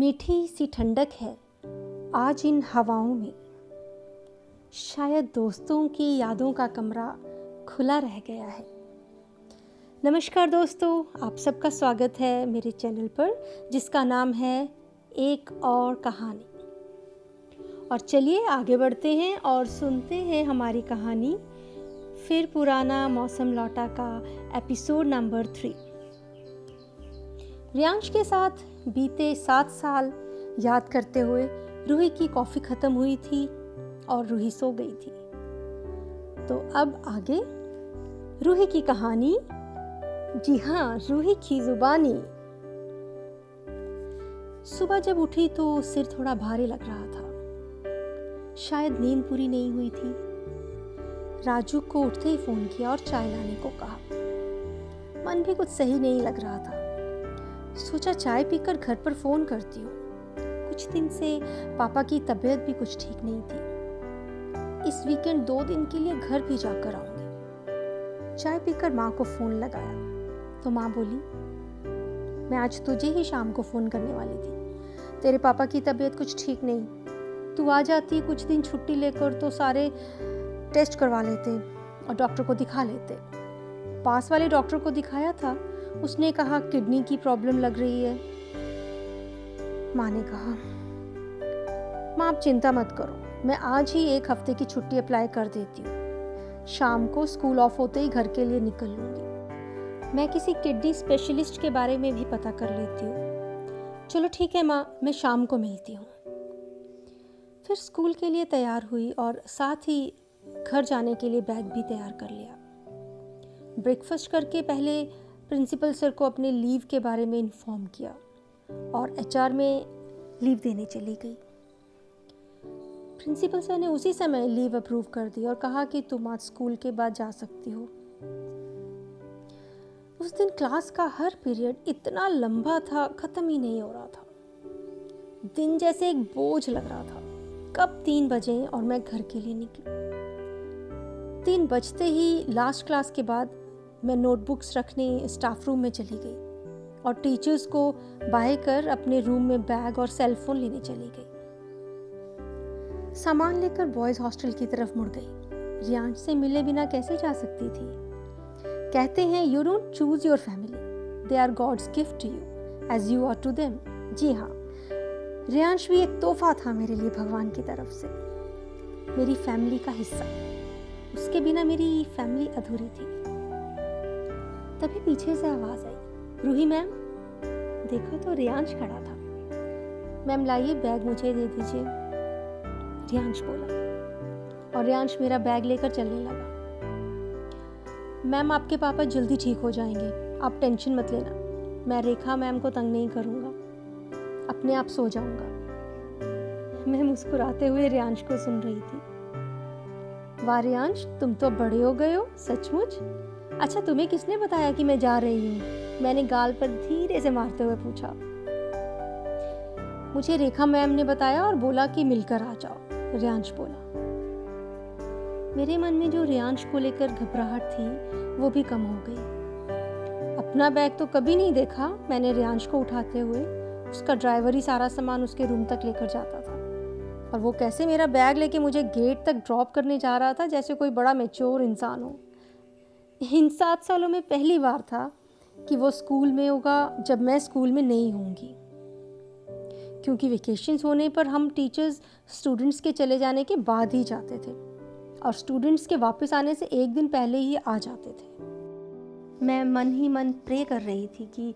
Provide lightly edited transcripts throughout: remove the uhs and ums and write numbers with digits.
मीठी सी ठंडक है आज इन हवाओं में। शायद दोस्तों की यादों का कमरा खुला रह गया है। नमस्कार दोस्तों, आप सबका स्वागत है मेरे चैनल पर जिसका नाम है एक और कहानी। और चलिए आगे बढ़ते हैं और सुनते हैं हमारी कहानी फिर पुराना मौसम लौटा का एपिसोड नंबर 3। रियांश के साथ बीते 7 साल याद करते हुए रूही की कॉफ़ी ख़त्म हुई थी और रूही सो गई थी। तो अब आगे रूही की कहानी। जी हाँ, रूही की जुबानी। सुबह जब उठी तो सिर थोड़ा भारी लग रहा था। शायद नींद पूरी नहीं हुई थी। राजू को उठते ही फ़ोन किया और चाय लाने को कहा। मन भी कुछ सही नहीं लग रहा था। सोचा चाय पीकर घर पर फ़ोन करती हूँ। कुछ दिन से पापा की तबीयत भी कुछ ठीक नहीं थी। इस वीकेंड 2 दिन के लिए घर भी जाकर आऊँगी। चाय पीकर माँ को फ़ोन लगाया तो माँ बोली, मैं आज तुझे ही शाम को फ़ोन करने वाली थी। तेरे पापा की तबीयत कुछ ठीक नहीं। तू आ जाती कुछ दिन छुट्टी लेकर तो सारे टेस्ट करवा लेते और डॉक्टर को दिखा लेते। पास वाले डॉक्टर को दिखाया था, उसने कहा किडनी की प्रॉब्लम लग रही है। माँ ने कहा, माँ आप चिंता मत करो, मैं आज ही 1 हफ्ते की छुट्टी अप्लाई कर देती हूँ। शाम को स्कूल ऑफ होते ही घर के लिए निकल लूँगी। मैं किसी किडनी स्पेशलिस्ट के बारे में भी पता कर लेती हूँ। चलो ठीक है माँ, मैं शाम को मिलती हूँ। फिर स्कूल के लिए तैयार हुई और साथ ही घर जाने के लिए बैग भी तैयार कर लिया। ब्रेकफास्ट करके पहले प्रिंसिपल सर को अपने लीव के बारे में इन्फॉर्म किया और एचआर में लीव देने चली गई। प्रिंसिपल सर ने उसी समय लीव अप्रूव कर दी और कहा कि तुम आज स्कूल के बाद जा सकती हो। उस दिन क्लास का हर पीरियड इतना लंबा था, खत्म ही नहीं हो रहा था। दिन जैसे एक बोझ लग रहा था। कब 3 बजे और मैं घर के लिए निकली। 3 बजते ही लास्ट क्लास के बाद मैं नोटबुक्स रखने स्टाफ रूम में चली गई और टीचर्स को बाय कर अपने रूम में बैग और सेल फोन लेने चली गई। सामान लेकर बॉयज हॉस्टल की तरफ मुड़ गई। रियांश से मिले बिना कैसे जा सकती थी। कहते हैं you don't choose your family, they are God's gift to you as you are to them. जी हाँ, रियांश भी एक तोहफा था मेरे लिए भगवान की तरफ से, मेरी फैमिली का हिस्सा। उसके बिना मेरी फैमिली अधूरी थी। तभी पीछे से आवाज आई, रूही मैम। देखो तो रियांश खड़ा था। मैम लाइए बैग मुझे दे दीजिए, रियांश बोला। और रियांश मेरा बैग लेकर चलने लगा। मैम आपके पापा जल्दी ठीक हो जाएंगे, आप टेंशन मत लेना। मैं रेखा मैम को तंग नहीं करूँगा, अपने आप सो जाऊँगा। मैं मुस्कुराते हुए रियांश को सुन रही थी। वाह रियांश, तुम तो बड़े हो गए हो सचमुच। अच्छा तुम्हें किसने बताया कि मैं जा रही हूँ? मैंने गाल पर धीरे से मारते हुए पूछा। मुझे रेखा मैम ने बताया और बोला कि मिलकर आ जाओ, रियांश बोला। मेरे मन में जो रियांश को लेकर घबराहट थी वो भी कम हो गई। अपना बैग तो कभी नहीं देखा मैंने रियांश को उठाते हुए। उसका ड्राइवर ही सारा सामान उसके रूम तक लेकर जाता था और वो कैसे मेरा बैग लेके मुझे गेट तक ड्रॉप करने जा रहा था जैसे कोई बड़ा मैच्योर इंसान हो। इन 7 सालों में पहली बार था कि वो स्कूल में होगा जब मैं स्कूल में नहीं होंगी, क्योंकि वेकेशंस होने पर हम टीचर्स स्टूडेंट्स के चले जाने के बाद ही जाते थे और स्टूडेंट्स के वापस आने से 1 दिन पहले ही आ जाते थे। मैं मन ही मन प्रे कर रही थी कि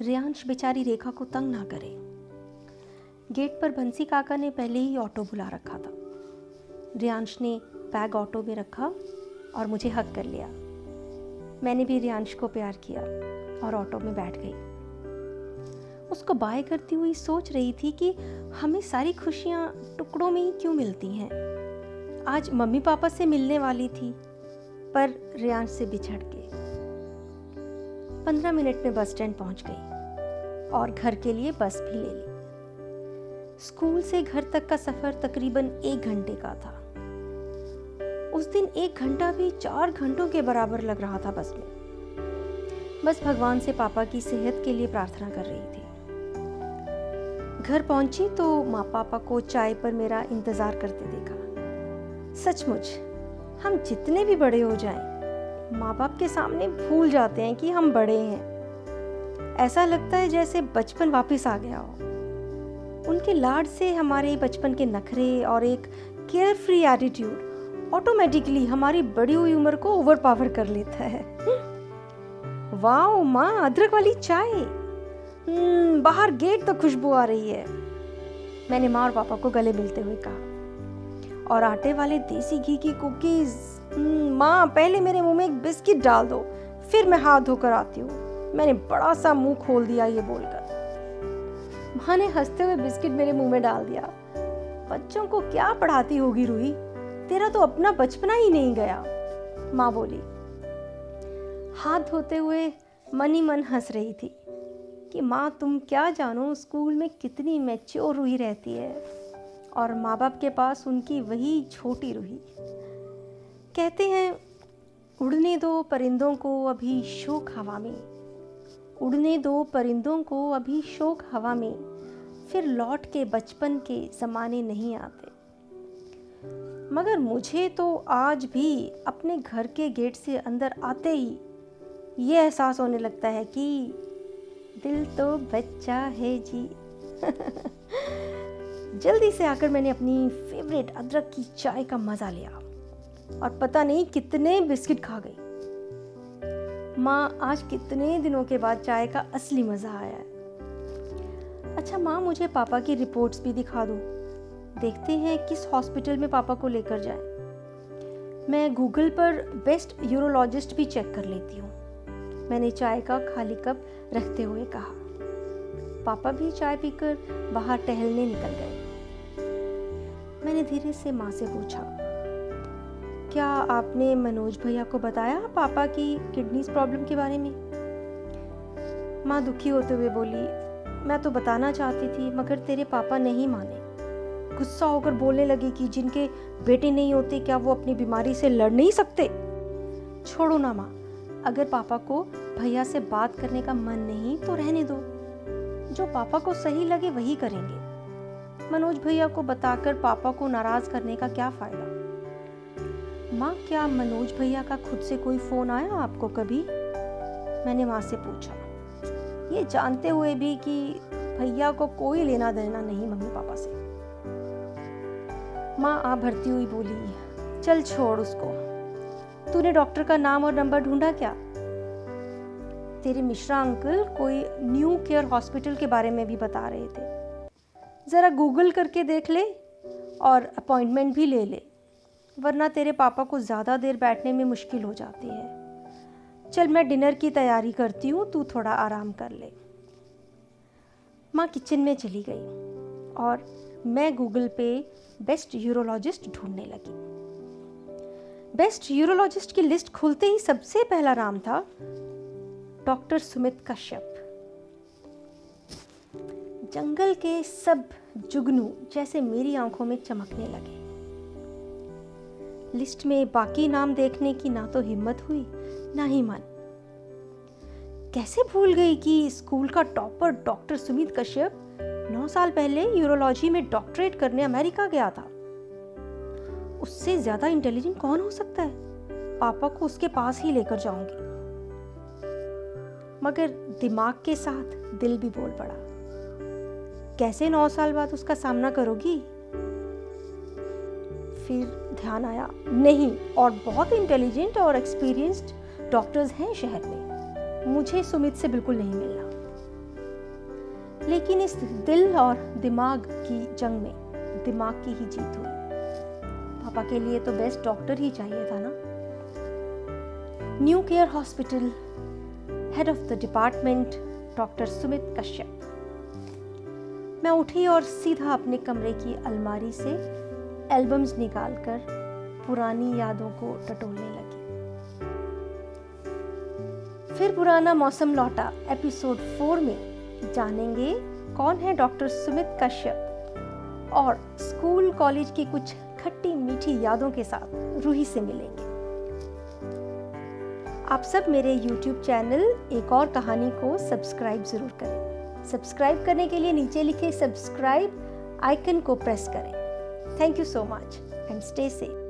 रियांश बेचारी रेखा को तंग ना करे। गेट पर बंसी काका ने पहले ही ऑटो बुला रखा था। रियांश ने बैग ऑटो में रखा और मुझे हग कर लिया। मैंने भी रियांश को प्यार किया और ऑटो में बैठ गई। उसको बाय करती हुई सोच रही थी कि हमें सारी खुशियां टुकड़ों में ही क्यों मिलती हैं। आज मम्मी पापा से मिलने वाली थी पर रियांश से बिछड़ के 15 मिनट में बस स्टैंड पहुंच गई और घर के लिए बस भी ले ली। स्कूल से घर तक का सफर तकरीबन 1 घंटे का था। उस दिन 1 घंटा भी 4 घंटों के बराबर लग रहा था बस में। बस भगवान से पापा की सेहत के लिए प्रार्थना कर रही थी। घर पहुंची तो माँ पापा को चाय पर मेरा इंतजार करते देखा। सचमुच हम जितने भी बड़े हो जाएं, माँ बाप के सामने भूल जाते हैं कि हम बड़े हैं। ऐसा लगता है जैसे बचपन वापस आ गया हो। उनके लाड से हमारे बचपन के नखरे और एक केयर फ्री एटीट्यूड ऑटोमेटिकली हमारी बड़ी हुई उम्र को ओवरपावर कर लेता है। वाह माँ, अदरक वाली चाय। बाहर गेट तक खुशबू आ रही है, मैंने माँ और पापा को गले मिलते हुए कहा। और आटे वाले देसी घी की कुकीज। माँ, पहले मेरे मुंह में एक बिस्किट डाल दो, फिर मैं हाथ धोकर आती हूँ। मैंने बड़ा सा मुंह खोल दिया ये बोलकर। माँ ने हंसते हुए बिस्किट मेरे मुंह में डाल दिया। बच्चों को क्या पढ़ाती होगी रूही, तेरा तो अपना बचपना ही नहीं गया, माँ बोली। हाथ धोते हुए मन ही मन हंस रही थी कि माँ, तुम क्या जानो स्कूल में कितनी मैच्योर रूही रहती है और माँ बाप के पास उनकी वही छोटी रूही। कहते हैं, उड़ने दो परिंदों को अभी शोक हवा में, उड़ने दो परिंदों को अभी शोक हवा में, फिर लौट के बचपन के ज़माने नहीं आते। मगर मुझे तो आज भी अपने घर के गेट से अंदर आते ही ये एहसास होने लगता है कि दिल तो बच्चा है जी। जल्दी से आकर मैंने अपनी फेवरेट अदरक की चाय का मज़ा लिया और पता नहीं कितने बिस्किट खा गई। माँ, आज कितने दिनों के बाद चाय का असली मज़ा आया है। अच्छा माँ, मुझे पापा की रिपोर्ट्स भी दिखा दो, देखते हैं किस हॉस्पिटल में पापा को लेकर जाएं। मैं गूगल पर बेस्ट यूरोलॉजिस्ट भी चेक कर लेती हूँ, मैंने चाय का खाली कप रखते हुए कहा। पापा भी चाय पीकर बाहर टहलने निकल गए। मैंने धीरे से माँ से पूछा, क्या आपने मनोज भैया को बताया पापा की किडनीज प्रॉब्लम के बारे में? माँ दुखी होते हुए बोली, मैं तो बताना चाहती थी मगर तेरे पापा नहीं माने। गुस्सा होकर बोलने लगी कि जिनके बेटे नहीं होते क्या वो अपनी बीमारी से लड़ नहीं सकते? छोड़ो ना माँ, अगर पापा को भैया से बात करने का मन नहीं तो रहने दो, जो पापा को सही लगे वही करेंगे। मनोज भैया को बताकर पापा को नाराज करने का क्या फायदा? माँ, क्या मनोज भैया का खुद से कोई फोन आया आपको कभी? मैंने माँ से पूछा, ये जानते हुए भी कि भैया को कोई लेना देना नहीं मम्मी पापा से। माँ आ भरती हुई बोली, चल छोड़ उसको, तूने डॉक्टर का नाम और नंबर ढूंढा क्या? तेरे मिश्रा अंकल कोई न्यू केयर हॉस्पिटल के बारे में भी बता रहे थे, ज़रा गूगल करके देख ले और अपॉइंटमेंट भी ले ले, वरना तेरे पापा को ज़्यादा देर बैठने में मुश्किल हो जाती है। चल मैं डिनर की तैयारी करती हूँ, तू थोड़ा आराम कर ले। माँ किचन में चली गई और मैं गूगल पे बेस्ट यूरोलॉजिस्ट ढूंढने लगी। बेस्ट यूरोलॉजिस्ट की लिस्ट खुलते ही सबसे पहला नाम था डॉक्टर सुमित कश्यप। जंगल के सब जुगनू जैसे मेरी आंखों में चमकने लगे। लिस्ट में बाकी नाम देखने की ना तो हिम्मत हुई ना ही मन। कैसे भूल गई कि स्कूल का टॉपर डॉक्टर सुमित कश्यप 9 साल पहले यूरोलॉजी में डॉक्टरेट करने अमेरिका गया था। उससे ज्यादा इंटेलिजेंट कौन हो सकता है? पापा को उसके पास ही लेकर जाऊंगी। मगर दिमाग के साथ दिल भी बोल पड़ा, कैसे 9 साल बाद उसका सामना करोगी? फिर ध्यान आया, नहीं, और बहुत इंटेलिजेंट और एक्सपीरियंस्ड डॉक्टर्स हैं शहर में, मुझे सुमित से बिल्कुल नहीं मिलना। लेकिन इस दिल और दिमाग की जंग में दिमाग की ही जीत हुई। पापा के लिए तो बेस्ट डॉक्टर ही चाहिए था ना। New care hospital, head of the department doctor Sumit Kashyap. मैं उठी और सीधा अपने कमरे की अलमारी से एल्बम्स निकालकर पुरानी यादों को टटोलने लगी। फिर पुराना मौसम लौटा। एपिसोड 4 में जानेंगे कौन है डॉक्टर सुमित कश्यप और स्कूल कॉलेज की कुछ खट्टी मीठी यादों के साथ रूही से मिलेंगे। आप सब मेरे YouTube चैनल एक और कहानी को सब्सक्राइब जरूर करें। सब्सक्राइब करने के लिए नीचे लिखे सब्सक्राइब आइकन को प्रेस करें। Thank you so much and stay safe.